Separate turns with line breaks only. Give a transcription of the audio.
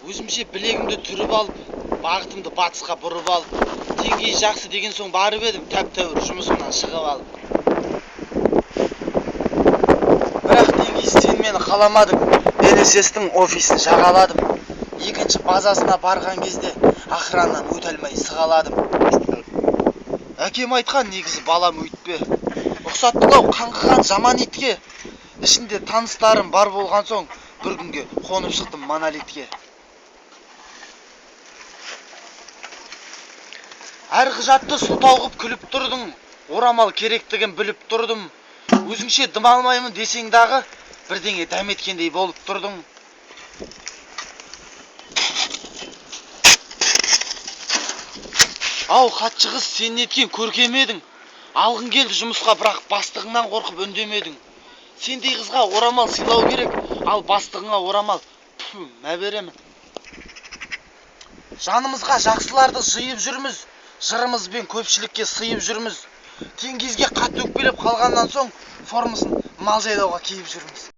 Өзімше білегімді түріп алып, бағытымды батысқа бұрып алып, деңгей жақсы деген соң барып едім, тәп-тәуір жұмысымнан шығып алып. Бірақ деңгей сен мені қаламадың, НСС-тің офисін жағаладым. Екінші базасына барған кезде охраннан өте алмай сығаладым. Әкем айтқан негізі балам өйтпе. Ұқсаттық-ау қаңғыған жаман итке. Ішінде таныстарым бар болған соң, бір күнге қонып шықтым монолитке. Әр құжатты сылтау қып күліп тұрдың, орамал керектігін біліп тұрдым. Өзіңше дым алмаймын десең дағы, бірдеңе дәметкендей болып тұрдың. Ау хатшы қыз, сен неткен көркем едің. Алғың келді жұмысқа, бірақ бастығыңнан қорқып үндемедің. Сендей қызға орамал сыйлау керек, ал бастығыңа орамал мә беремін. Жанымызға жақсыларды жиып жүрміз, жырымызбен көпшілікке сыйып жүрміз. Теңгизге қатты өкпелеп қалғаннан соң формасын мал жайлауға киіп жүрміз.